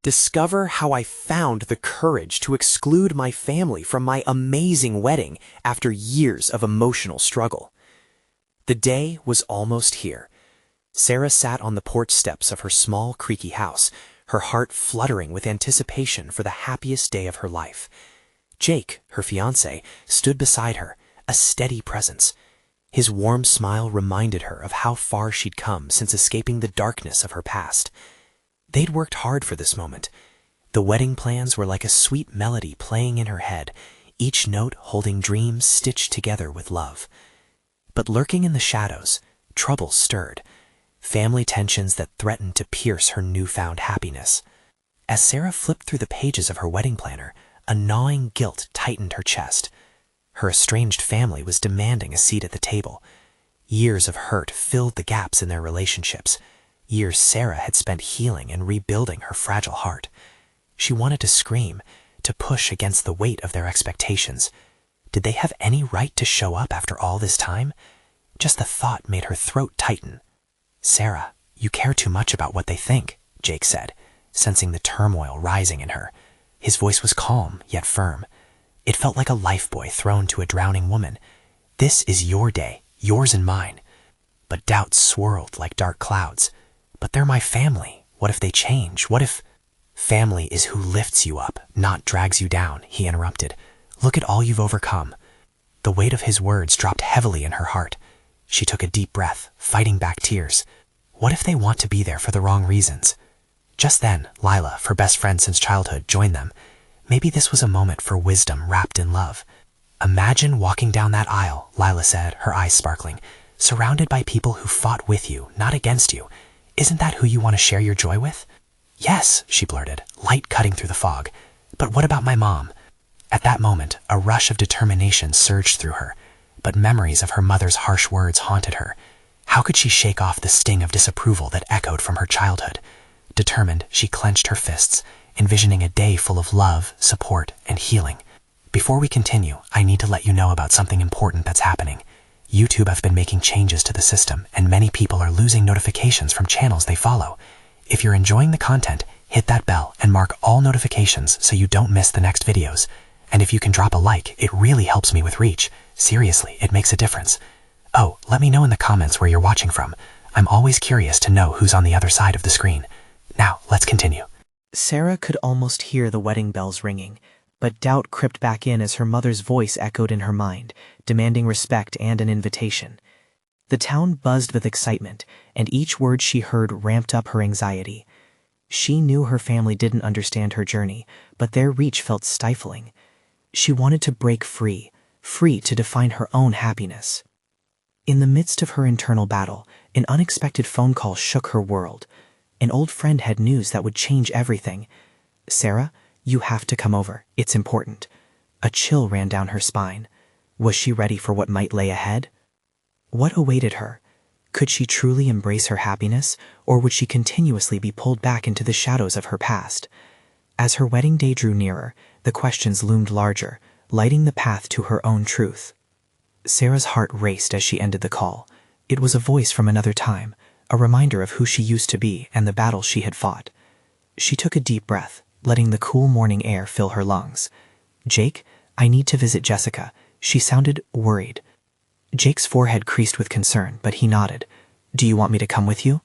Discover how I found the courage to exclude my family from my amazing wedding after years of emotional struggle. The day was almost here. Sarah sat on the porch steps of her small, creaky house, her heart fluttering with anticipation for the happiest day of her life. Jake, her fiancé, stood beside her, a steady presence. His warm smile reminded her of how far she'd come since escaping the darkness of her past. They'd worked hard for this moment. The wedding plans were like a sweet melody playing in her head, each note holding dreams stitched together with love. But lurking in the shadows, trouble stirred, family tensions that threatened to pierce her newfound happiness. As Sarah flipped through the pages of her wedding planner, a gnawing guilt tightened her chest. Her estranged family was demanding a seat at the table. Years of hurt filled the gaps in their relationships. Years Sarah had spent healing and rebuilding her fragile heart. She wanted to scream, to push against the weight of their expectations. Did they have any right to show up after all this time? Just the thought made her throat tighten. "Sarah, you care too much about what they think," Jake said, sensing the turmoil rising in her. His voice was calm, yet firm. It felt like a lifebuoy thrown to a drowning woman. "This is your day, yours and mine." But doubts swirled like dark clouds. "But they're my family. What if they change? What if—" "Family is who lifts you up, not drags you down," he interrupted. "Look at all you've overcome." The weight of his words dropped heavily in her heart. She took a deep breath, fighting back tears. What if they want to be there for the wrong reasons? Just then, Lila, her best friend since childhood, joined them. Maybe this was a moment for wisdom wrapped in love. "Imagine walking down that aisle," Lila said, her eyes sparkling, "surrounded by people who fought with you, not against you. Isn't that who you want to share your joy with?" "Yes," she blurted, light cutting through the fog. "But what about my mom?" At that moment, a rush of determination surged through her, but memories of her mother's harsh words haunted her. How could she shake off the sting of disapproval that echoed from her childhood? Determined, she clenched her fists, envisioning a day full of love, support, and healing. Before we continue, I need to let you know about something important that's happening. YouTube have been making changes to the system, and many people are losing notifications from channels they follow. If you're enjoying the content, hit that bell and mark all notifications so you don't miss the next videos. And if you can drop a like, it really helps me with reach. Seriously, it makes a difference. Oh, let me know in the comments where you're watching from. I'm always curious to know who's on the other side of the screen. Now, let's continue. Sarah could almost hear the wedding bells ringing, but doubt crept back in as her mother's voice echoed in her mind, demanding respect and an invitation. The town buzzed with excitement, and each word she heard ramped up her anxiety. She knew her family didn't understand her journey, but their reach felt stifling. She wanted to break free, free to define her own happiness. In the midst of her internal battle, an unexpected phone call shook her world. An old friend had news that would change everything. "Sarah, you have to come over. It's important." A chill ran down her spine. Was she ready for what might lay ahead? What awaited her? Could she truly embrace her happiness, or would she continuously be pulled back into the shadows of her past? As her wedding day drew nearer, the questions loomed larger, lighting the path to her own truth. Sarah's heart raced as she ended the call. It was a voice from another time, a reminder of who she used to be and the battles she had fought. She took a deep breath, letting the cool morning air fill her lungs. "Jake, I need to visit Jessica." She sounded worried. Jake's forehead creased with concern, but he nodded. "Do you want me to come with you?"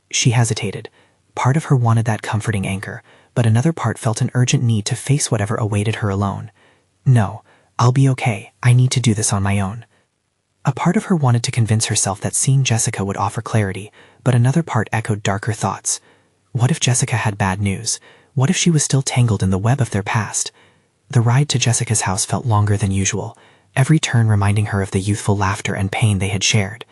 She hesitated. Part of her wanted that comforting anchor, but another part felt an urgent need to face whatever awaited her alone. "No, I'll be okay. I need to do this on my own." A part of her wanted to convince herself that seeing Jessica would offer clarity, but another part echoed darker thoughts. What if Jessica had bad news? What if she was still tangled in the web of their past? The ride to Jessica's house felt longer than usual, every turn reminding her of the youthful laughter and pain they had shared.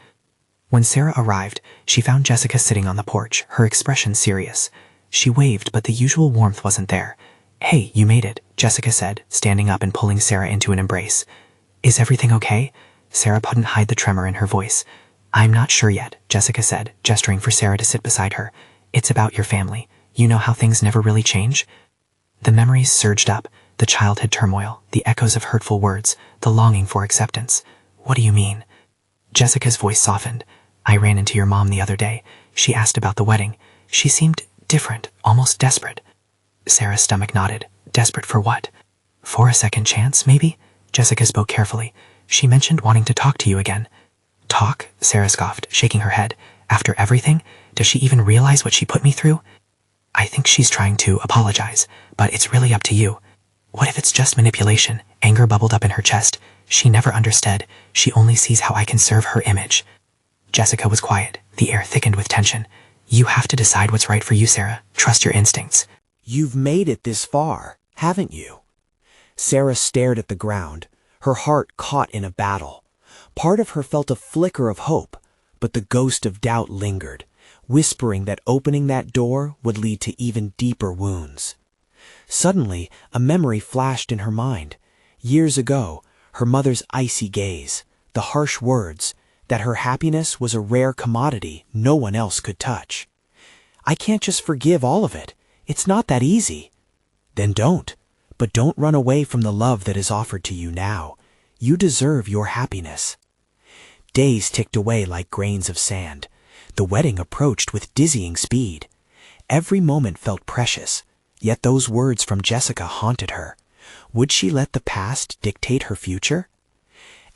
When Sarah arrived, she found Jessica sitting on the porch, her expression serious. She waved, but the usual warmth wasn't there. "Hey, you made it," Jessica said, standing up and pulling Sarah into an embrace. "Is everything okay?" Sarah couldn't hide the tremor in her voice. "I'm not sure yet," Jessica said, gesturing for Sarah to sit beside her. "It's about your family. You know how things never really change?" The memories surged up, the childhood turmoil, the echoes of hurtful words, the longing for acceptance. "What do you mean?" Jessica's voice softened. "I ran into your mom the other day. She asked about the wedding. She seemed different, almost desperate." Sarah's stomach nodded. Desperate for what? For a second chance, maybe? Jessica spoke carefully. She mentioned wanting to talk to you again. Talk? Sarah scoffed, shaking her head. After everything? Does she even realize what she put me through? I think she's trying to apologize, but it's really up to you. What if it's just manipulation? Anger bubbled up in her chest. She never understood. She only sees how I can serve her image. Jessica was quiet. The air thickened with tension. You have to decide what's right for you, Sarah. Trust your instincts. You've made it this far, haven't you? Sarah stared at the ground, her heart caught in a battle. Part of her felt a flicker of hope, but the ghost of doubt lingered, whispering that opening that door would lead to even deeper wounds. Suddenly, a memory flashed in her mind. Years ago, her mother's icy gaze, the harsh words, that her happiness was a rare commodity no one else could touch. I can't just forgive all of it. It's not that easy. Then don't. But don't run away from the love that is offered to you now. You deserve your happiness. Days ticked away like grains of sand. The wedding approached with dizzying speed. Every moment felt precious, yet those words from Jessica haunted her. Would she let the past dictate her future?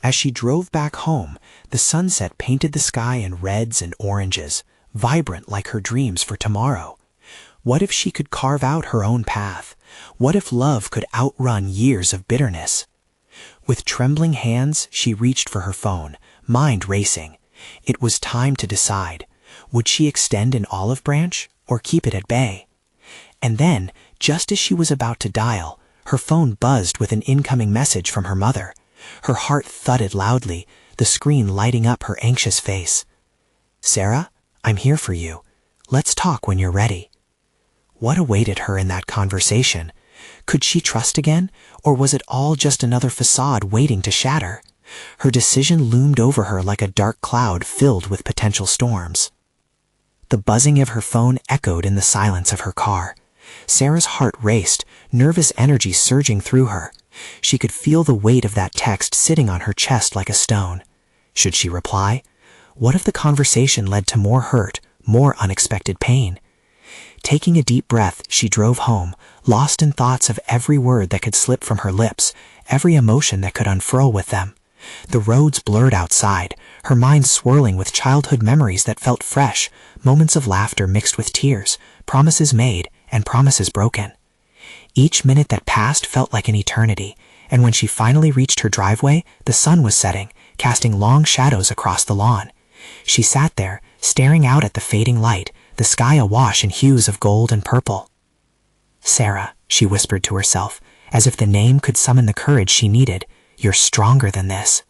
As she drove back home, the sunset painted the sky in reds and oranges, vibrant like her dreams for tomorrow. What if she could carve out her own path? What if love could outrun years of bitterness? With trembling hands, she reached for her phone, mind racing. It was time to decide. Would she extend an olive branch or keep it at bay? And then, just as she was about to dial, her phone buzzed with an incoming message from her mother. Her heart thudded loudly, the screen lighting up her anxious face. Sarah, I'm here for you. Let's talk when you're ready. What awaited her in that conversation? Could she trust again, or was it all just another facade waiting to shatter? Her decision loomed over her like a dark cloud filled with potential storms. The buzzing of her phone echoed in the silence of her car. Sarah's heart raced, nervous energy surging through her. She could feel the weight of that text sitting on her chest like a stone. Should she reply? What if the conversation led to more hurt, more unexpected pain? Taking a deep breath, she drove home, lost in thoughts of every word that could slip from her lips, every emotion that could unfurl with them. The roads blurred outside, her mind swirling with childhood memories that felt fresh, moments of laughter mixed with tears, promises made and promises broken. Each minute that passed felt like an eternity, and when she finally reached her driveway, the sun was setting, casting long shadows across the lawn. She sat there, staring out at the fading light, the sky awash in hues of gold and purple. Sarah, she whispered to herself, as if the name could summon the courage she needed. You're stronger than this.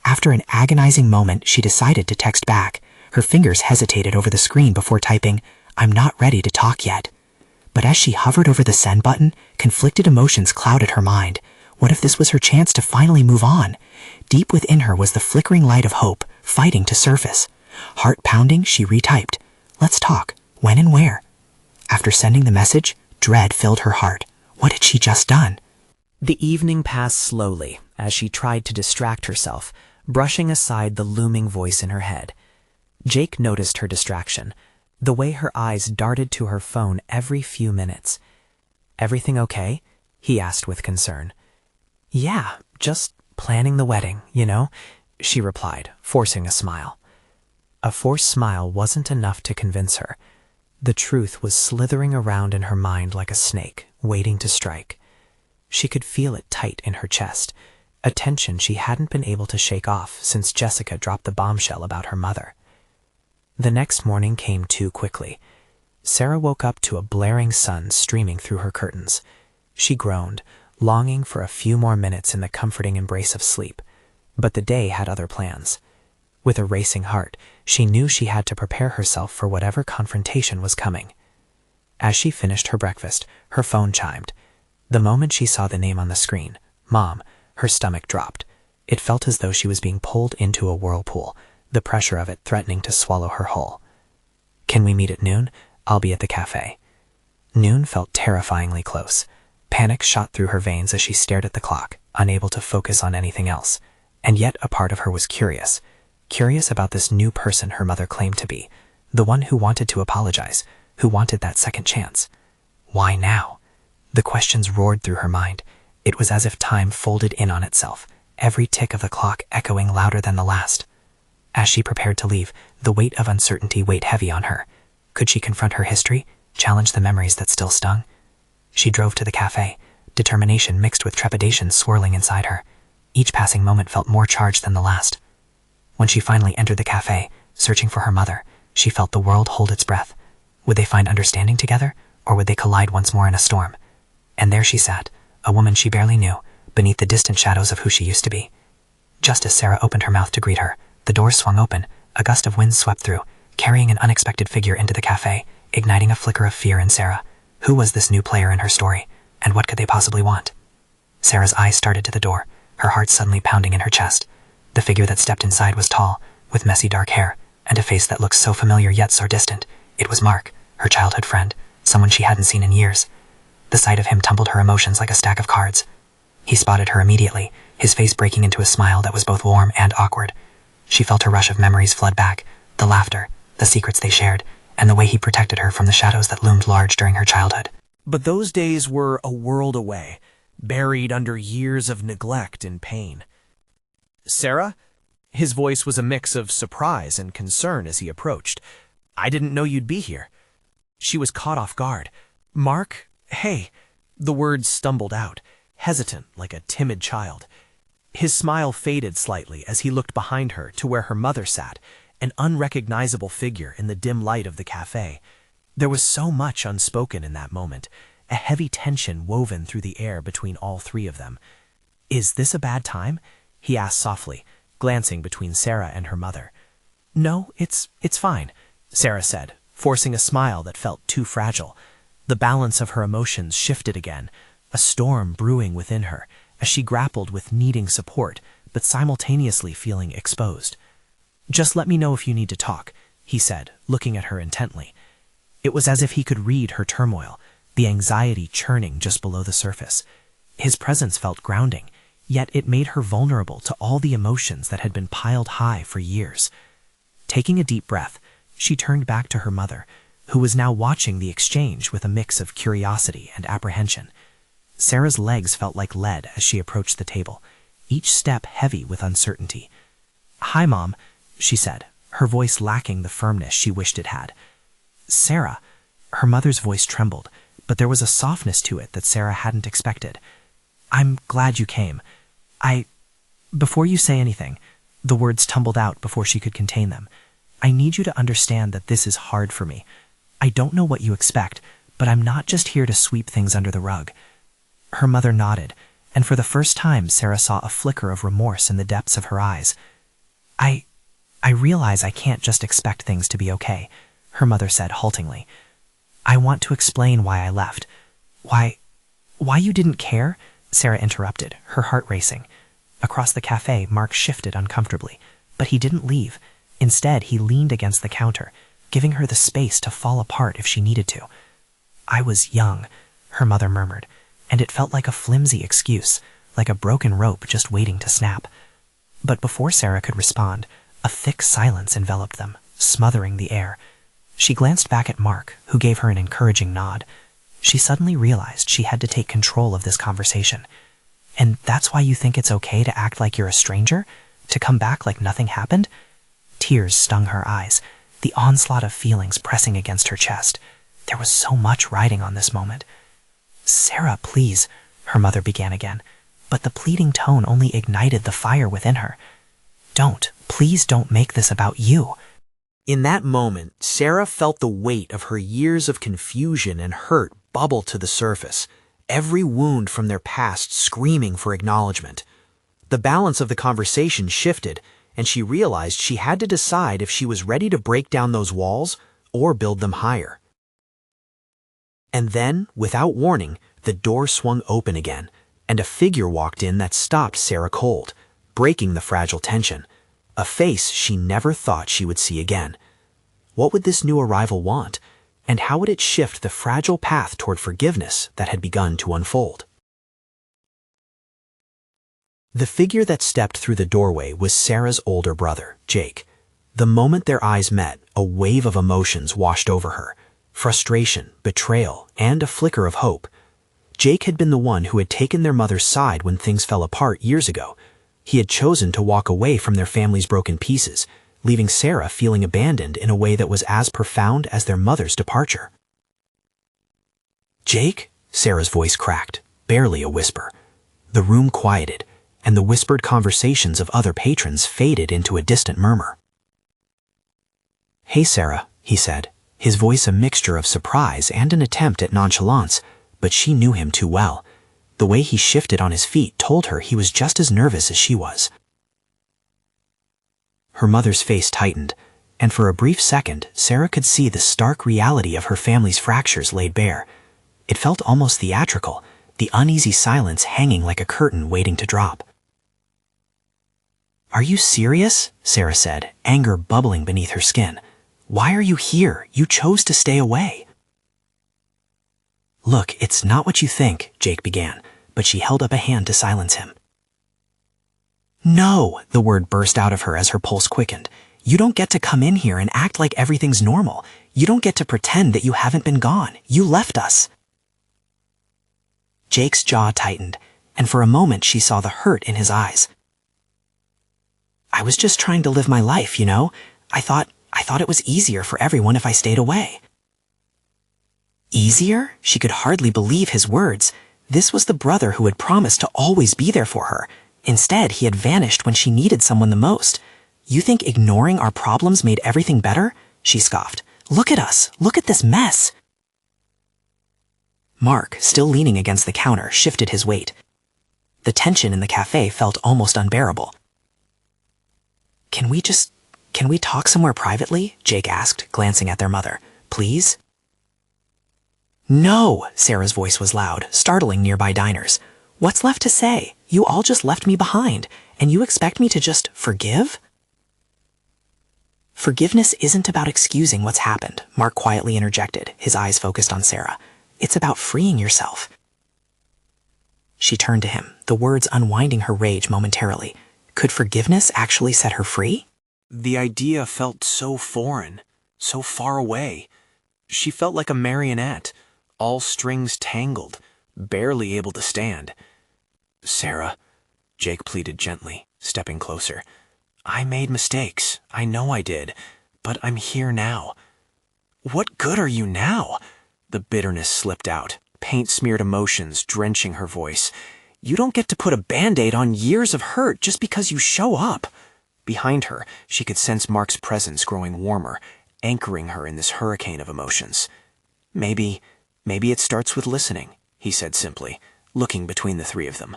After an agonizing moment, she decided to text back. Her fingers hesitated over the screen before typing, I'm not ready to talk yet. But as she hovered over the send button, conflicted emotions clouded her mind. What if this was her chance to finally move on? Deep within her was the flickering light of hope, fighting to surface. Heart pounding, she retyped, Let's talk. When and where? After sending the message, dread filled her heart. What had she just done? The evening passed slowly as she tried to distract herself, brushing aside the looming voice in her head. Jake noticed her distraction, the way her eyes darted to her phone every few minutes. Everything okay? He asked with concern. Yeah, just planning the wedding, she replied, forcing a smile. A forced smile wasn't enough to convince her. The truth was slithering around in her mind like a snake, waiting to strike. She could feel it tight in her chest, a tension she hadn't been able to shake off since Jessica dropped the bombshell about her mother. The next morning came too quickly. Sarah woke up to a blaring sun streaming through her curtains. She groaned, longing for a few more minutes in the comforting embrace of sleep. But the day had other plans. With a racing heart, she knew she had to prepare herself for whatever confrontation was coming. As she finished her breakfast, her phone chimed. The moment she saw the name on the screen, Mom, her stomach dropped. It felt as though she was being pulled into a whirlpool, the pressure of it threatening to swallow her whole. Can we meet at noon? I'll be at the cafe. Noon felt terrifyingly close. Panic shot through her veins as she stared at the clock, unable to focus on anything else. And yet a part of her was curious about this new person her mother claimed to be, the one who wanted to apologize, who wanted that second chance. Why now? The questions roared through her mind. It was as if time folded in on itself, every tick of the clock echoing louder than the last. As she prepared to leave, the weight of uncertainty weighed heavy on her. Could she confront her history, challenge the memories that still stung? She drove to the cafe, determination mixed with trepidation swirling inside her. Each passing moment felt more charged than the last. When she finally entered the cafe, searching for her mother, she felt the world hold its breath. Would they find understanding together, or would they collide once more in a storm? And there she sat, a woman she barely knew, beneath the distant shadows of who she used to be. Just as Sarah opened her mouth to greet her, the doors swung open, a gust of wind swept through, carrying an unexpected figure into the cafe, igniting a flicker of fear in Sarah. Who was this new player in her story, and what could they possibly want? Sarah's eyes started to the door, her heart suddenly pounding in her chest. The figure that stepped inside was tall, with messy dark hair, and a face that looked so familiar yet so distant. It was Mark, her childhood friend, someone she hadn't seen in years. The sight of him tumbled her emotions like a stack of cards. He spotted her immediately, his face breaking into a smile that was both warm and awkward. She felt a rush of memories flood back, the laughter, the secrets they shared, and the way he protected her from the shadows that loomed large during her childhood. But those days were a world away, buried under years of neglect and pain. "Sarah?" His voice was a mix of surprise and concern as he approached. "I didn't know you'd be here." She was caught off guard. "Mark? Hey." The words stumbled out, hesitant like a timid child. His smile faded slightly as he looked behind her to where her mother sat, an unrecognizable figure in the dim light of the cafe. There was so much unspoken in that moment, a heavy tension woven through the air between all three of them. "Is this a bad time?" he asked softly, glancing between Sarah and her mother. "No, it's fine," Sarah said, forcing a smile that felt too fragile. The balance of her emotions shifted again, a storm brewing within her, as she grappled with needing support, but simultaneously feeling exposed. "Just let me know if you need to talk," he said, looking at her intently. It was as if he could read her turmoil, the anxiety churning just below the surface. His presence felt grounding, yet it made her vulnerable to all the emotions that had been piled high for years. Taking a deep breath, she turned back to her mother, who was now watching the exchange with a mix of curiosity and apprehension. Sarah's legs felt like lead as she approached the table, each step heavy with uncertainty. "Hi, Mom," she said, her voice lacking the firmness she wished it had. "Sarah." Her mother's voice trembled, but there was a softness to it that Sarah hadn't expected. "I'm glad you came. Before you say anything," the words tumbled out before she could contain them, "I need you to understand that this is hard for me. I don't know what you expect, but I'm not just here to sweep things under the rug." Her mother nodded, and for the first time Sarah saw a flicker of remorse in the depths of her eyes. I realize I can't just expect things to be okay," her mother said haltingly. "I want to explain why I left. Why you didn't care?" Sarah interrupted, her heart racing. Across the cafe, Mark shifted uncomfortably, but he didn't leave. Instead, he leaned against the counter, giving her the space to fall apart if she needed to. "I was young," her mother murmured, and it felt like a flimsy excuse, like a broken rope just waiting to snap. But before Sarah could respond, a thick silence enveloped them, smothering the air. She glanced back at Mark, who gave her an encouraging nod. She suddenly realized she had to take control of this conversation. "And that's why you think it's okay to act like you're a stranger? To come back like nothing happened?" Tears stung her eyes, the onslaught of feelings pressing against her chest. There was so much riding on this moment. "Sarah, please," her mother began again, but the pleading tone only ignited the fire within her. Please don't make this about you." In that moment, Sarah felt the weight of her years of confusion and hurt bubble to the surface, every wound from their past screaming for acknowledgement. The balance of the conversation shifted, and she realized she had to decide if she was ready to break down those walls or build them higher. And then, without warning, the door swung open again, and a figure walked in that stopped Sarah cold, breaking the fragile tension. A face she never thought she would see again. What would this new arrival want, and how would it shift the fragile path toward forgiveness that had begun to unfold? The figure that stepped through the doorway was Sarah's older brother, Jake. The moment their eyes met, a wave of emotions washed over her. Frustration, betrayal, and a flicker of hope. Jake had been the one who had taken their mother's side when things fell apart years ago. He had chosen to walk away from their family's broken pieces, leaving Sarah feeling abandoned in a way that was as profound as their mother's departure. "Jake?" Sarah's voice cracked, barely a whisper. The room quieted, and the whispered conversations of other patrons faded into a distant murmur. "Hey, Sarah," he said, his voice a mixture of surprise and an attempt at nonchalance, but she knew him too well. The way he shifted on his feet told her he was just as nervous as she was. Her mother's face tightened, and for a brief second, Sarah could see the stark reality of her family's fractures laid bare. It felt almost theatrical, the uneasy silence hanging like a curtain waiting to drop. "Are you serious?" Sarah said, anger bubbling beneath her skin. "Why are you here? You chose to stay away." "Look, it's not what you think," Jake began, but she held up a hand to silence him. "No," the word burst out of her as her pulse quickened. "You don't get to come in here and act like everything's normal. You don't get to pretend that you haven't been gone. You left us." Jake's jaw tightened, and for a moment she saw the hurt in his eyes. "I was just trying to live my life, you know? I thought it was easier for everyone if I stayed away." Easier? She could hardly believe his words. This was the brother who had promised to always be there for her. Instead, he had vanished when she needed someone the most. "You think ignoring our problems made everything better?" she scoffed. "Look at us. Look at this mess." Mark, still leaning against the counter, shifted his weight. The tension in the cafe felt almost unbearable. Can we talk somewhere privately?" Jake asked, glancing at their mother. "Please?" "No!" Sarah's voice was loud, startling nearby diners. "What's left to say? You all just left me behind, and you expect me to just forgive?" "Forgiveness isn't about excusing what's happened," Mark quietly interjected, his eyes focused on Sarah. "It's about freeing yourself." She turned to him, the words unwinding her rage momentarily. Could forgiveness actually set her free? The idea felt so foreign, so far away. She felt like a marionette, all strings tangled, barely able to stand. "Sarah," Jake pleaded gently, stepping closer. "I made mistakes. I know I did. But I'm here now." "What good are you now?" The bitterness slipped out, paint-smeared emotions drenching her voice. "You don't get to put a Band-Aid on years of hurt just because you show up." Behind her, she could sense Mark's presence growing warmer, anchoring her in this hurricane of emotions. Maybe it starts with listening," he said simply, looking between the three of them.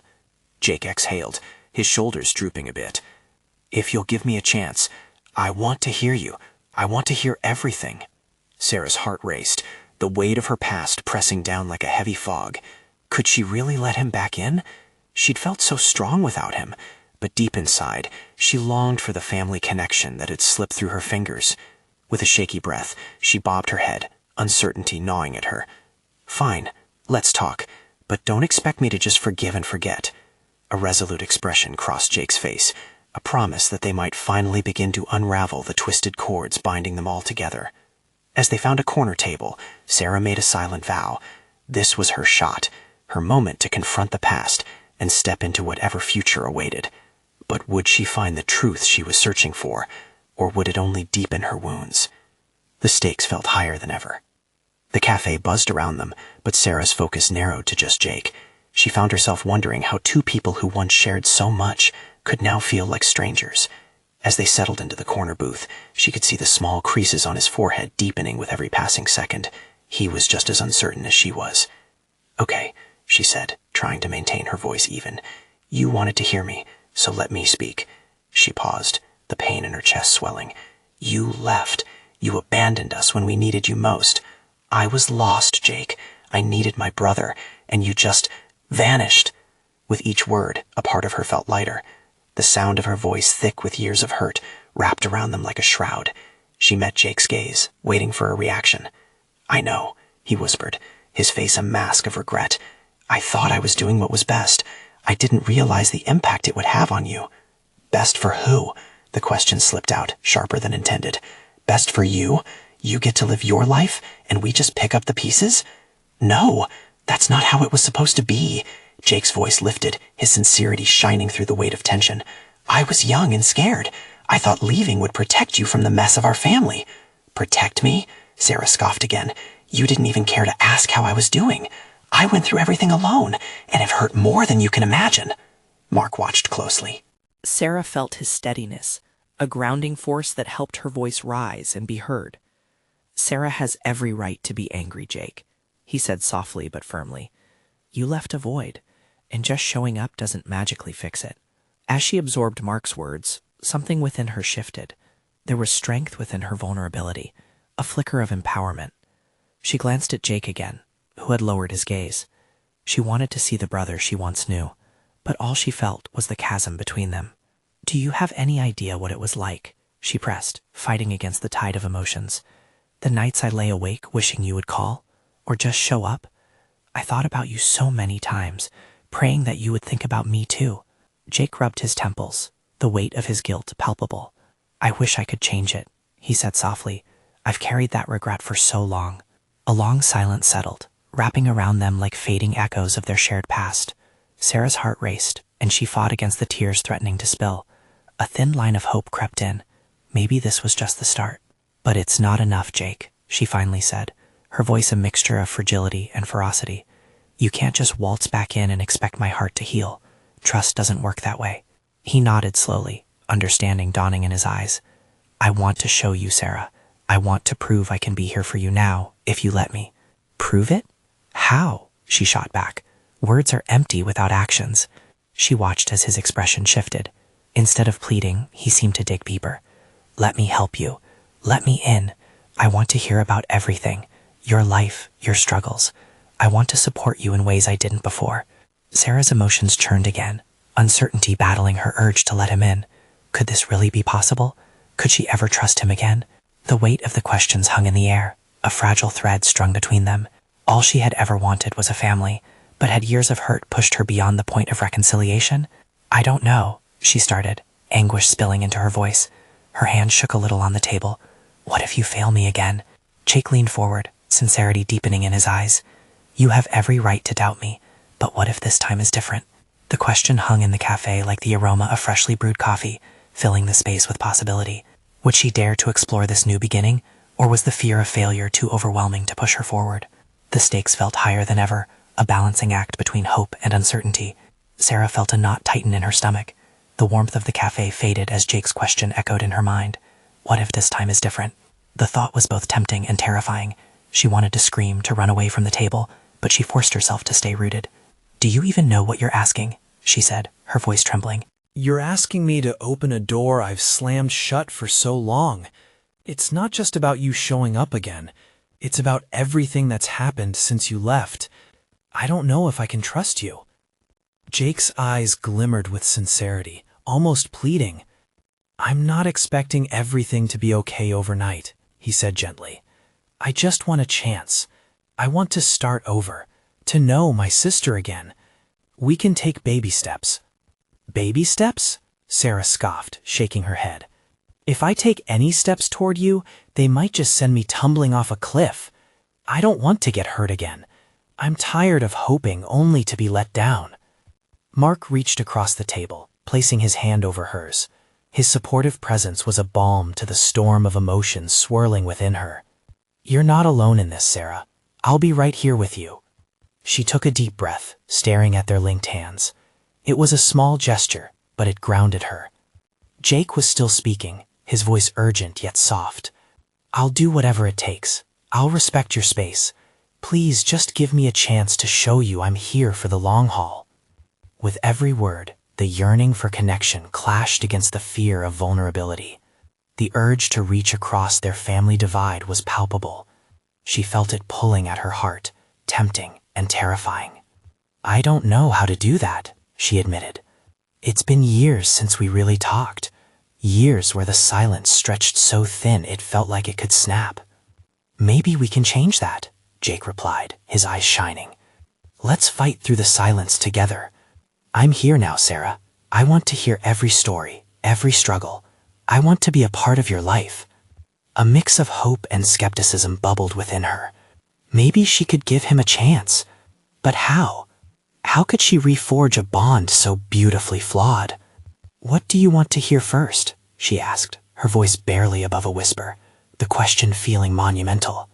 Jake exhaled, his shoulders drooping a bit. "If you'll give me a chance, I want to hear you. I want to hear everything." Sarah's heart raced, the weight of her past pressing down like a heavy fog. Could she really let him back in? She'd felt so strong without him, but deep inside, she longed for the family connection that had slipped through her fingers. With a shaky breath, she bobbed her head, uncertainty gnawing at her. "Fine, let's talk, but don't expect me to just forgive and forget." A resolute expression crossed Jake's face, a promise that they might finally begin to unravel the twisted cords binding them all together. As they found a corner table, Sarah made a silent vow. This was her shot, her moment to confront the past and step into whatever future awaited. But would she find the truth she was searching for, or would it only deepen her wounds? The stakes felt higher than ever. The cafe buzzed around them, but Sarah's focus narrowed to just Jake. She found herself wondering how two people who once shared so much could now feel like strangers. As they settled into the corner booth, she could see the small creases on his forehead deepening with every passing second. He was just as uncertain as she was. "Okay," she said, trying to maintain her voice even. "You wanted to hear me, so let me speak." She paused, the pain in her chest swelling. "You left. You abandoned us when we needed you most. I was lost, Jake. I needed my brother, and you just vanished." With each word, a part of her felt lighter. The sound of her voice thick with years of hurt, wrapped around them like a shroud. She met Jake's gaze, waiting for a reaction. "I know," he whispered, his face a mask of regret. "I thought I was doing what was best. I didn't realize the impact it would have on you." "Best for who?" The question slipped out, sharper than intended. "Best for you? You get to live your life, and we just pick up the pieces?" "No!" That's not how it was supposed to be. Jake's voice lifted, his sincerity shining through the weight of tension. I was young and scared. I thought leaving would protect you from the mess of our family. Protect me? Sarah scoffed again. You didn't even care to ask how I was doing. I went through everything alone, and have hurt more than you can imagine. Mark watched closely. Sarah felt his steadiness, a grounding force that helped her voice rise and be heard. Sarah has every right to be angry, Jake, he said softly but firmly. You left a void, and just showing up doesn't magically fix it. As she absorbed Mark's words, something within her shifted. There was strength within her vulnerability, a flicker of empowerment. She glanced at Jake again, who had lowered his gaze. She wanted to see the brother she once knew, but all she felt was the chasm between them. Do you have any idea what it was like? She pressed, fighting against the tide of emotions. The nights I lay awake wishing you would call, or just show up. I thought about you so many times, praying that you would think about me too. Jake rubbed his temples, the weight of his guilt palpable. I wish I could change it, he said softly. I've carried that regret for so long. A long silence settled, wrapping around them like fading echoes of their shared past. Sarah's heart raced, and she fought against the tears threatening to spill. A thin line of hope crept in. Maybe this was just the start. But it's not enough, Jake, she finally said, her voice a mixture of fragility and ferocity. You can't just waltz back in and expect my heart to heal. Trust doesn't work that way. He nodded slowly, understanding dawning in his eyes. I want to show you, Sarah. I want to prove I can be here for you now, if you let me. Prove it? How? She shot back. Words are empty without actions. She watched as his expression shifted. Instead of pleading, he seemed to dig deeper. Let me help you. Let me in. I want to hear about everything. Your life, your struggles. I want to support you in ways I didn't before. Sarah's emotions churned again, uncertainty battling her urge to let him in. Could this really be possible? Could she ever trust him again? The weight of the questions hung in the air, a fragile thread strung between them. All she had ever wanted was a family, but had years of hurt pushed her beyond the point of reconciliation? I don't know, she started, anguish spilling into her voice. Her hand shook a little on the table. What if you fail me again? Jake leaned forward, sincerity deepening in his eyes. You have every right to doubt me, but what if this time is different? The question hung in the cafe like the aroma of freshly brewed coffee, filling the space with possibility. Would she dare to explore this new beginning, or was the fear of failure too overwhelming to push her forward? The stakes felt higher than ever, a balancing act between hope and uncertainty. Sarah felt a knot tighten in her stomach. The warmth of the cafe faded as Jake's question echoed in her mind. What if this time is different? The thought was both tempting and terrifying. She wanted to scream, to run away from the table, but she forced herself to stay rooted. Do you even know what you're asking? She said, her voice trembling. You're asking me to open a door I've slammed shut for so long. It's not just about you showing up again. It's about everything that's happened since you left. I don't know if I can trust you. Jake's eyes glimmered with sincerity, almost pleading. I'm not expecting everything to be okay overnight, he said gently. I just want a chance. I want to start over, to know my sister again. We can take baby steps. Baby steps? Sarah scoffed, shaking her head. If I take any steps toward you, they might just send me tumbling off a cliff. I don't want to get hurt again. I'm tired of hoping only to be let down. Mark reached across the table, placing his hand over hers. His supportive presence was a balm to the storm of emotions swirling within her. You're not alone in this, Sarah. I'll be right here with you. She took a deep breath, staring at their linked hands. It was a small gesture, but it grounded her. Jake was still speaking, his voice urgent yet soft. I'll do whatever it takes. I'll respect your space. Please just give me a chance to show you I'm here for the long haul. With every word, the yearning for connection clashed against the fear of vulnerability. The urge to reach across their family divide was palpable. She felt it pulling at her heart, tempting and terrifying. I don't know how to do that, she admitted. It's been years since we really talked. Years where the silence stretched so thin it felt like it could snap. Maybe we can change that, Jake replied, his eyes shining. Let's fight through the silence together. I'm here now, Sarah. I want to hear every story, every struggle. I want to be a part of your life. A mix of hope and skepticism bubbled within her. Maybe she could give him a chance. But how? How could she reforge a bond so beautifully flawed? "What do you want to hear first?" she asked, her voice barely above a whisper, the question feeling monumental.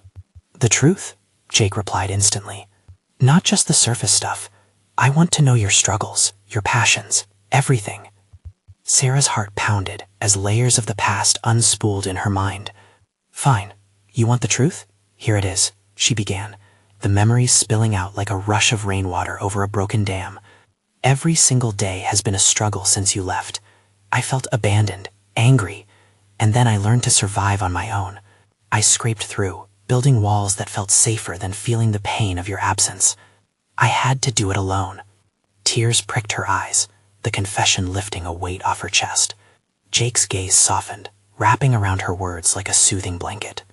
"The truth," Jake replied instantly. "Not just the surface stuff. I want to know your struggles, your passions, everything." Sarah's heart pounded as layers of the past unspooled in her mind. "Fine. You want the truth? Here it is," she began, the memories spilling out like a rush of rainwater over a broken dam. "Every single day has been a struggle since you left. I felt abandoned, angry, and then I learned to survive on my own. I scraped through, building walls that felt safer than feeling the pain of your absence. I had to do it alone." Tears pricked her eyes, the confession lifting a weight off her chest. Jake's gaze softened, wrapping around her words like a soothing blanket.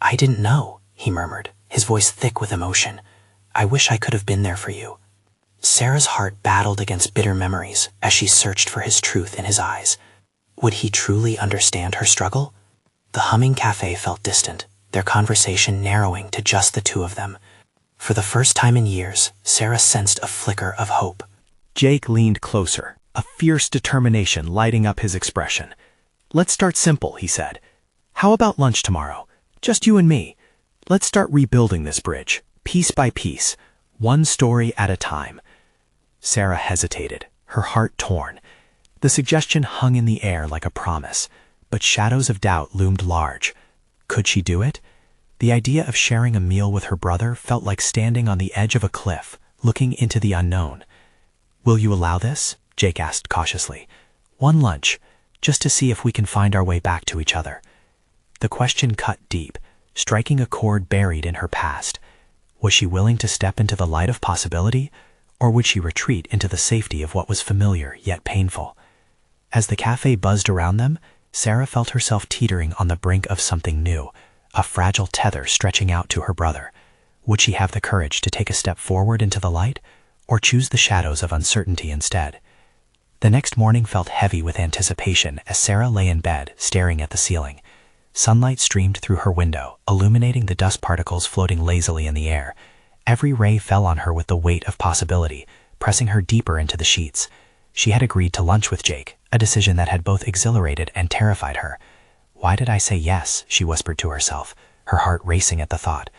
"I didn't know," he murmured, his voice thick with emotion. "I wish I could have been there for you." Sarah's heart battled against bitter memories as she searched for his truth in his eyes. Would he truly understand her struggle? The humming cafe felt distant, their conversation narrowing to just the two of them. For the first time in years, Sarah sensed a flicker of hope. Jake leaned closer, a fierce determination lighting up his expression. "Let's start simple," he said. "How about lunch tomorrow? Just you and me. Let's start rebuilding this bridge, piece by piece, one story at a time." Sarah hesitated, her heart torn. The suggestion hung in the air like a promise, but shadows of doubt loomed large. Could she do it? The idea of sharing a meal with her brother felt like standing on the edge of a cliff, looking into the unknown. "Will you allow this?" Jake asked cautiously. "One lunch, just to see if we can find our way back to each other." The question cut deep, striking a chord buried in her past. Was she willing to step into the light of possibility, or would she retreat into the safety of what was familiar yet painful? As the cafe buzzed around them, Sarah felt herself teetering on the brink of something new, a fragile tether stretching out to her brother. Would she have the courage to take a step forward into the light, or choose the shadows of uncertainty instead? The next morning felt heavy with anticipation as Sarah lay in bed, staring at the ceiling. Sunlight streamed through her window, illuminating the dust particles floating lazily in the air. Every ray fell on her with the weight of possibility, pressing her deeper into the sheets. She had agreed to lunch with Jake, a decision that had both exhilarated and terrified her. "Why did I say yes?" she whispered to herself, her heart racing at the thought.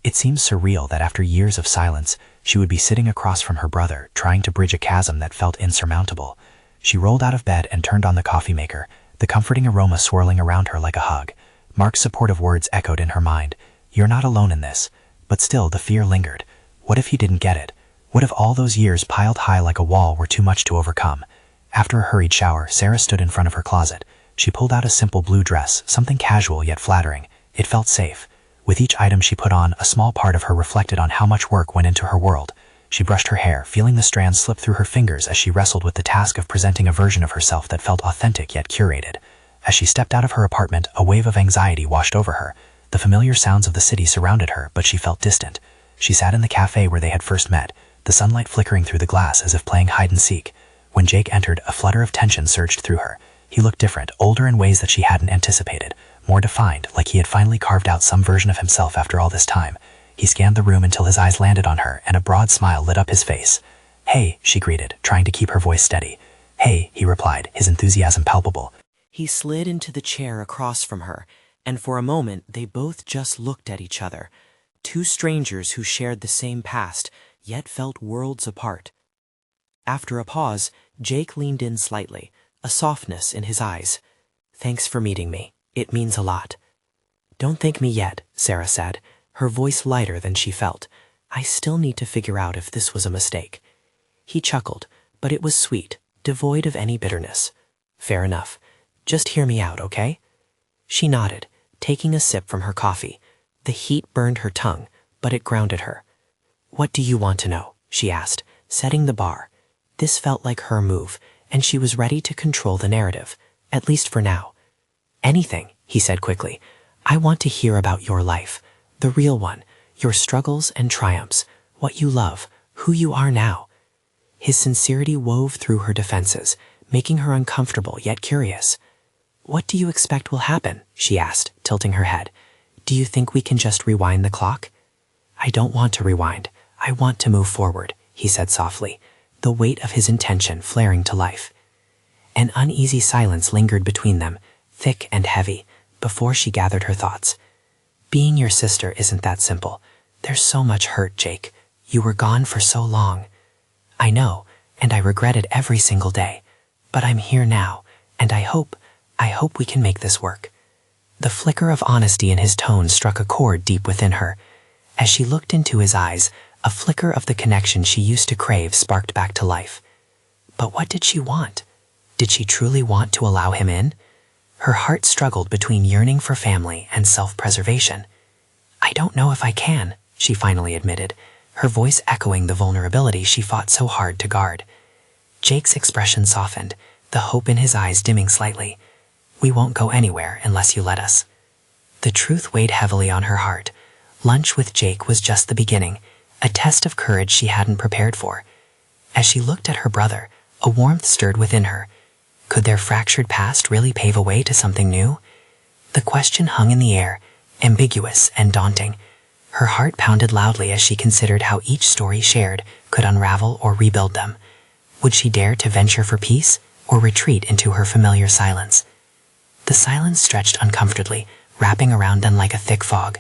It seemed surreal that after years of silence, she would be sitting across from her brother, trying to bridge a chasm that felt insurmountable. She rolled out of bed and turned on the coffee maker, the comforting aroma swirling around her like a hug. Mark's supportive words echoed in her mind. "You're not alone in this." But still, the fear lingered. What if he didn't get it? What if all those years piled high like a wall were too much to overcome? After a hurried shower, Sarah stood in front of her closet. She pulled out a simple blue dress, something casual yet flattering. It felt safe. With each item she put on, a small part of her reflected on how much work went into her world. She brushed her hair, feeling the strands slip through her fingers as she wrestled with the task of presenting a version of herself that felt authentic yet curated. As she stepped out of her apartment, a wave of anxiety washed over her. The familiar sounds of the city surrounded her, but she felt distant. She sat in the cafe where they had first met, the sunlight flickering through the glass as if playing hide-and-seek. When Jake entered, a flutter of tension surged through her. He looked different, older in ways that she hadn't anticipated, more defined, like he had finally carved out some version of himself after all this time. He scanned the room until his eyes landed on her, and a broad smile lit up his face. "Hey," she greeted, trying to keep her voice steady. "Hey," he replied, his enthusiasm palpable. He slid into the chair across from her, and for a moment they both just looked at each other, two strangers who shared the same past, yet felt worlds apart. After a pause, Jake leaned in slightly, a softness in his eyes. "Thanks for meeting me. It means a lot." "Don't thank me yet," Sarah said, her voice lighter than she felt. "I still need to figure out if this was a mistake." He chuckled, but it was sweet, devoid of any bitterness. "Fair enough. Just hear me out, okay?" She nodded, taking a sip from her coffee. The heat burned her tongue, but it grounded her. "What do you want to know?" she asked, setting the bar. This felt like her move, and she was ready to control the narrative, at least for now. "Anything," he said quickly. "I want to hear about your life, the real one, your struggles and triumphs, what you love, who you are now." His sincerity wove through her defenses, making her uncomfortable yet curious. "What do you expect will happen?" she asked, tilting her head. "Do you think we can just rewind the clock?" "I don't want to rewind. I want to move forward, he said softly, the weight of his intention flaring to life. An uneasy silence lingered between them, thick and heavy, before she gathered her thoughts. Being your sister isn't that simple. There's so much hurt, Jake. You were gone for so long. I know, and I regret it every single day. But I'm here now, and I hope we can make this work. The flicker of honesty in his tone struck a chord deep within her. As she looked into his eyes, a flicker of the connection she used to crave sparked back to life. But what did she want? Did she truly want to allow him in? Her heart struggled between yearning for family and self-preservation. I don't know if I can, she finally admitted, her voice echoing the vulnerability she fought so hard to guard. Jake's expression softened, the hope in his eyes dimming slightly. We won't go anywhere unless you let us. The truth weighed heavily on her heart. Lunch with Jake was just the beginning, a test of courage she hadn't prepared for. As she looked at her brother, a warmth stirred within her. Could their fractured past really pave a way to something new? The question hung in the air, ambiguous and daunting. Her heart pounded loudly as she considered how each story shared could unravel or rebuild them. Would she dare to venture for peace, or retreat into her familiar silence? The silence stretched uncomfortably, wrapping around them like a thick fog.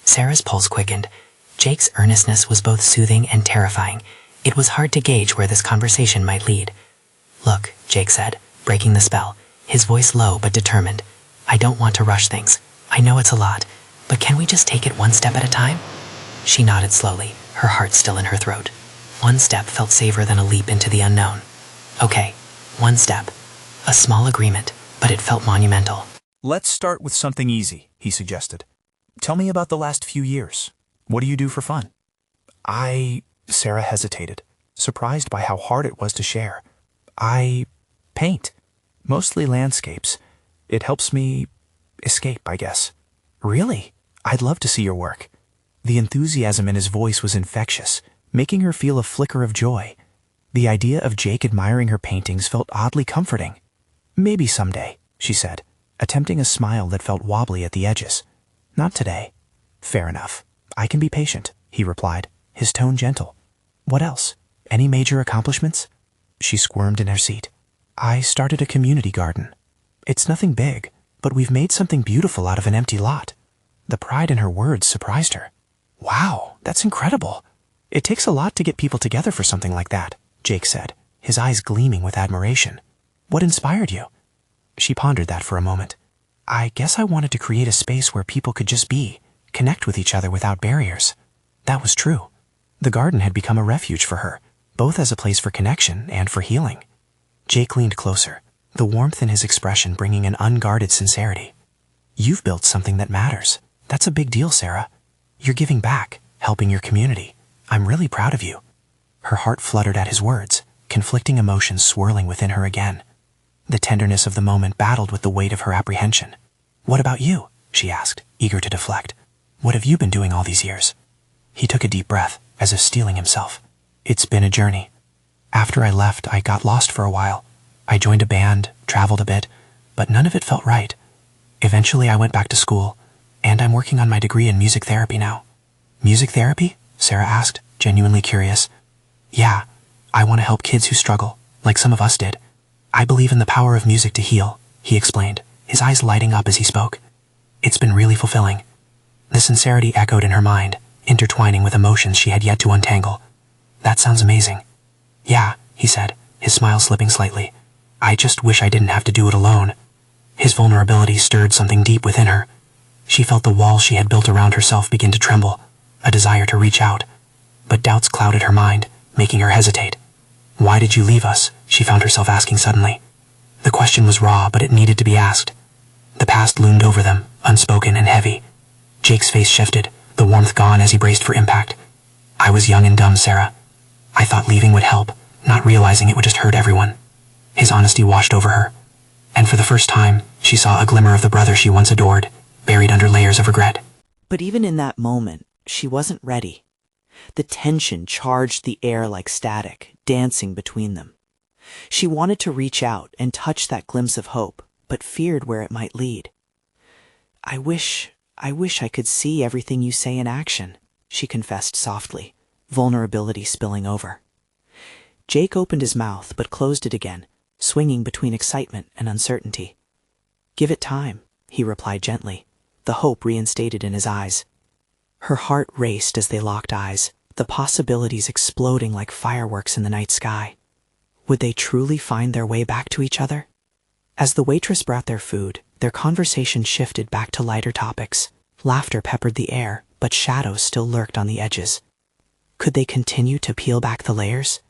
Sarah's pulse quickened. Jake's earnestness was both soothing and terrifying. It was hard to gauge where this conversation might lead. Look, Jake said, breaking the spell, his voice low but determined. I don't want to rush things. I know it's a lot, but can we just take it one step at a time? She nodded slowly, her heart still in her throat. One step felt safer than a leap into the unknown. Okay, one step. A small agreement, but it felt monumental. Let's start with something easy, he suggested. Tell me about the last few years. What do you do for fun? Sarah hesitated, surprised by how hard it was to share. I paint. Mostly landscapes. It helps me escape, I guess. Really? I'd love to see your work. The enthusiasm in his voice was infectious, making her feel a flicker of joy. The idea of Jake admiring her paintings felt oddly comforting. Maybe someday, she said, attempting a smile that felt wobbly at the edges. Not today. Fair enough. I can be patient, he replied, his tone gentle. What else? Any major accomplishments? She squirmed in her seat. I started a community garden. It's nothing big, but we've made something beautiful out of an empty lot. The pride in her words surprised her. Wow, that's incredible. It takes a lot to get people together for something like that, Jake said, his eyes gleaming with admiration. What inspired you? She pondered that for a moment. I guess I wanted to create a space where people could just be, connect with each other without barriers. That was true. The garden had become a refuge for her, both as a place for connection and for healing. Jake leaned closer, the warmth in his expression bringing an unguarded sincerity. You've built something that matters. That's a big deal, Sarah. You're giving back, helping your community. I'm really proud of you. Her heart fluttered at his words, conflicting emotions swirling within her again. The tenderness of the moment battled with the weight of her apprehension. What about you? She asked, eager to deflect. What have you been doing all these years? He took a deep breath, as if steeling himself. It's been a journey. After I left, I got lost for a while. I joined a band, traveled a bit, but none of it felt right. Eventually, I went back to school, and I'm working on my degree in music therapy now. Music therapy? Sarah asked, genuinely curious. Yeah, I want to help kids who struggle, like some of us did. I believe in the power of music to heal, he explained, his eyes lighting up as he spoke. It's been really fulfilling. The sincerity echoed in her mind, intertwining with emotions she had yet to untangle. That sounds amazing. Yeah, he said, his smile slipping slightly. I just wish I didn't have to do it alone. His vulnerability stirred something deep within her. She felt the walls she had built around herself begin to tremble, a desire to reach out. But doubts clouded her mind, making her hesitate. Why did you leave us? She found herself asking suddenly. The question was raw, but it needed to be asked. The past loomed over them, unspoken and heavy. Jake's face shifted, the warmth gone as he braced for impact. I was young and dumb, Sarah. I thought leaving would help, not realizing it would just hurt everyone. His honesty washed over her. And for the first time, she saw a glimmer of the brother she once adored, buried under layers of regret. But even in that moment, she wasn't ready. The tension charged the air like static, dancing between them. She wanted to reach out and touch that glimpse of hope, but feared where it might lead. I wish I could see everything you say in action, she confessed softly, vulnerability spilling over. Jake opened his mouth but closed it again, swinging between excitement and uncertainty. "Give it time," he replied gently, the hope reinstated in his eyes. Her heart raced as they locked eyes, the possibilities exploding like fireworks in the night sky. Would they truly find their way back to each other? As the waitress brought their food, their conversation shifted back to lighter topics. Laughter peppered the air, but shadows still lurked on the edges. Could they continue to peel back the layers?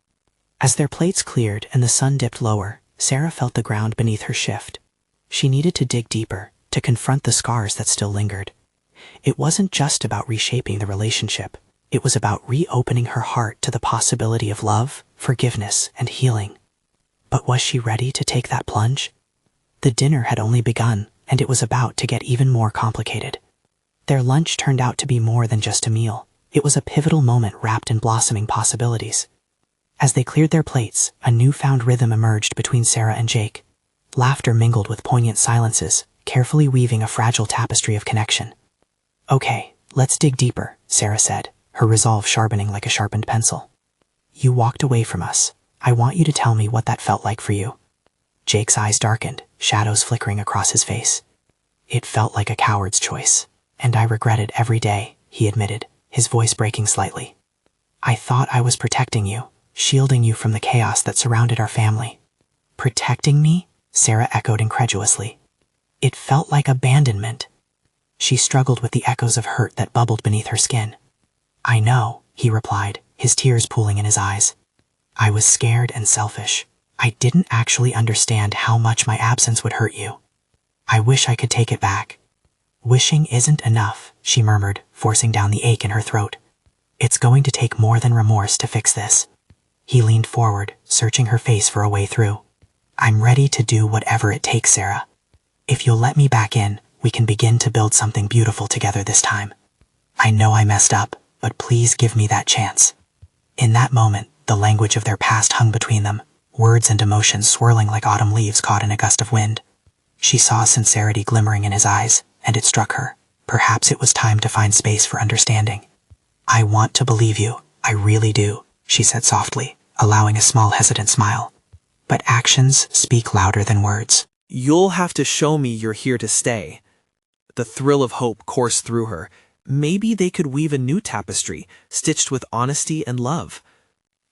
As their plates cleared and the sun dipped lower, Sarah felt the ground beneath her shift. She needed to dig deeper, to confront the scars that still lingered. It wasn't just about reshaping the relationship. It was about reopening her heart to the possibility of love, forgiveness, and healing. But was she ready to take that plunge? The dinner had only begun, and it was about to get even more complicated. Their lunch turned out to be more than just a meal. It was a pivotal moment wrapped in blossoming possibilities. As they cleared their plates, a newfound rhythm emerged between Sarah and Jake. Laughter mingled with poignant silences, carefully weaving a fragile tapestry of connection. "Okay, let's dig deeper," Sarah said, her resolve sharpening like a sharpened pencil. "You walked away from us. I want you to tell me what that felt like for you." Jake's eyes darkened, shadows flickering across his face. "It felt like a coward's choice, and I regret it every day," he admitted, his voice breaking slightly. "I thought I was protecting you, shielding you from the chaos that surrounded our family." "Protecting me?" Sarah echoed incredulously. "It felt like abandonment." She struggled with the echoes of hurt that bubbled beneath her skin. "I know," he replied, his tears pooling in his eyes. "I was scared and selfish. I didn't actually understand how much my absence would hurt you. I wish I could take it back." "Wishing isn't enough," she murmured, forcing down the ache in her throat. "It's going to take more than remorse to fix this." He leaned forward, searching her face for a way through. "I'm ready to do whatever it takes, Sarah. If you'll let me back in, we can begin to build something beautiful together this time. I know I messed up, but please give me that chance." In that moment, the language of their past hung between them, words and emotions swirling like autumn leaves caught in a gust of wind. She saw sincerity glimmering in his eyes, and it struck her. Perhaps it was time to find space for understanding. "I want to believe you, I really do," she said softly, allowing a small hesitant smile. "But actions speak louder than words." "You'll have to show me you're here to stay." The thrill of hope coursed through her. Maybe they could weave a new tapestry, stitched with honesty and love.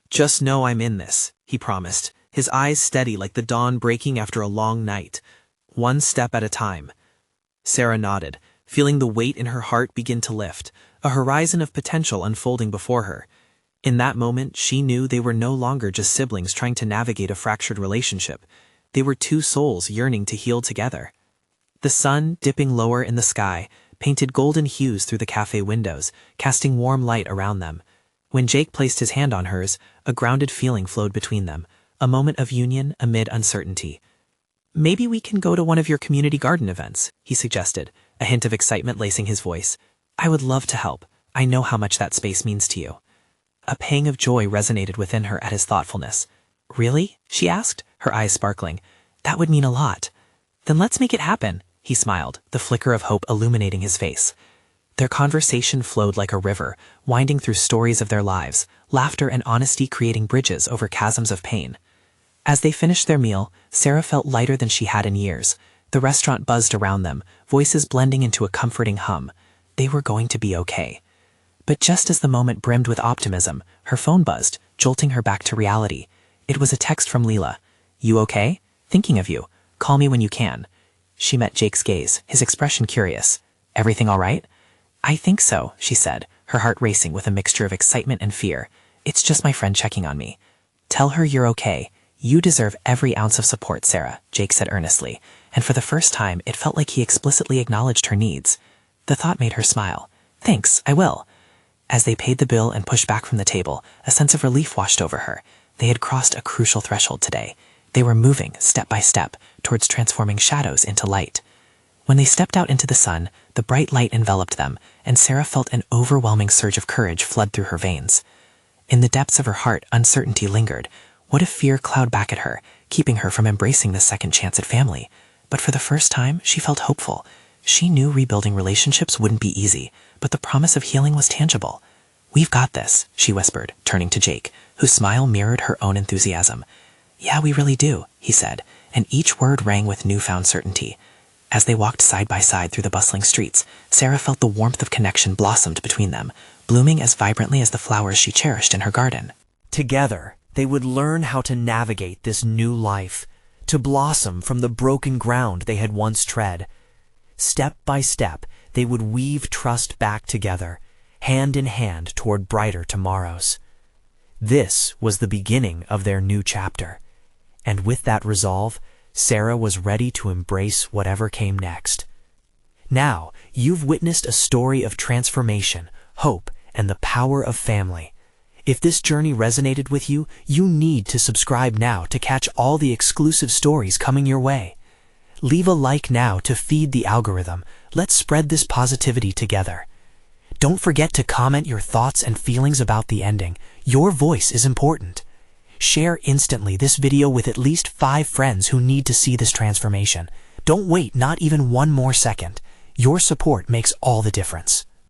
"Just know I'm in this," he promised, his eyes steady like the dawn breaking after a long night. "One step at a time." Sarah nodded, feeling the weight in her heart begin to lift, a horizon of potential unfolding before her. In that moment, she knew they were no longer just siblings trying to navigate a fractured relationship. They were two souls yearning to heal together. The sun, dipping lower in the sky, painted golden hues through the cafe windows, casting warm light around them. When Jake placed his hand on hers, a grounded feeling flowed between them, a moment of union amid uncertainty. "Maybe we can go to one of your community garden events," he suggested, a hint of excitement lacing his voice. "I would love to help. I know how much that space means to you." A pang of joy resonated within her at his thoughtfulness. "Really?" she asked, her eyes sparkling. "That would mean a lot." "Then let's make it happen," he smiled, the flicker of hope illuminating his face. Their conversation flowed like a river, winding through stories of their lives, laughter and honesty creating bridges over chasms of pain. As they finished their meal, Sarah felt lighter than she had in years. The restaurant buzzed around them, voices blending into a comforting hum. They were going to be okay. But just as the moment brimmed with optimism, her phone buzzed, jolting her back to reality. It was a text from Leela. "You okay? Thinking of you. Call me when you can." She met Jake's gaze, his expression curious. "Everything all right?" "I think so," she said, her heart racing with a mixture of excitement and fear. "It's just my friend checking on me." "Tell her you're okay. You deserve every ounce of support, Sarah," Jake said earnestly, and for the first time it felt like he explicitly acknowledged her needs. The thought made her smile. "Thanks, I will." As they paid the bill and pushed back from the table, a sense of relief washed over her. They had crossed a crucial threshold today. They were moving, step by step, towards transforming shadows into light. When they stepped out into the sun, the bright light enveloped them, and Sarah felt an overwhelming surge of courage flood through her veins. In the depths of her heart, uncertainty lingered. What if fear clouded back at her, keeping her from embracing this second chance at family? But for the first time, she felt hopeful. She knew rebuilding relationships wouldn't be easy, but the promise of healing was tangible. "We've got this," she whispered, turning to Jake, whose smile mirrored her own enthusiasm. "Yeah, we really do," he said, and each word rang with newfound certainty. As they walked side by side through the bustling streets, Sarah felt the warmth of connection blossomed between them, blooming as vibrantly as the flowers she cherished in her garden. Together, they would learn how to navigate this new life, to blossom from the broken ground they had once tread. Step by step, they would weave trust back together, hand in hand toward brighter tomorrows. This was the beginning of their new chapter, and with that resolve, Sarah was ready to embrace whatever came next. Now, you've witnessed a story of transformation, hope, and the power of family. If this journey resonated with you, you need to subscribe now to catch all the exclusive stories coming your way. Leave a like now to feed the algorithm. Let's spread this positivity together. Don't forget to comment your thoughts and feelings about the ending. Your voice is important. Share instantly this video with at least 5 friends who need to see this transformation. Don't wait not even one more second. Your support makes all the difference.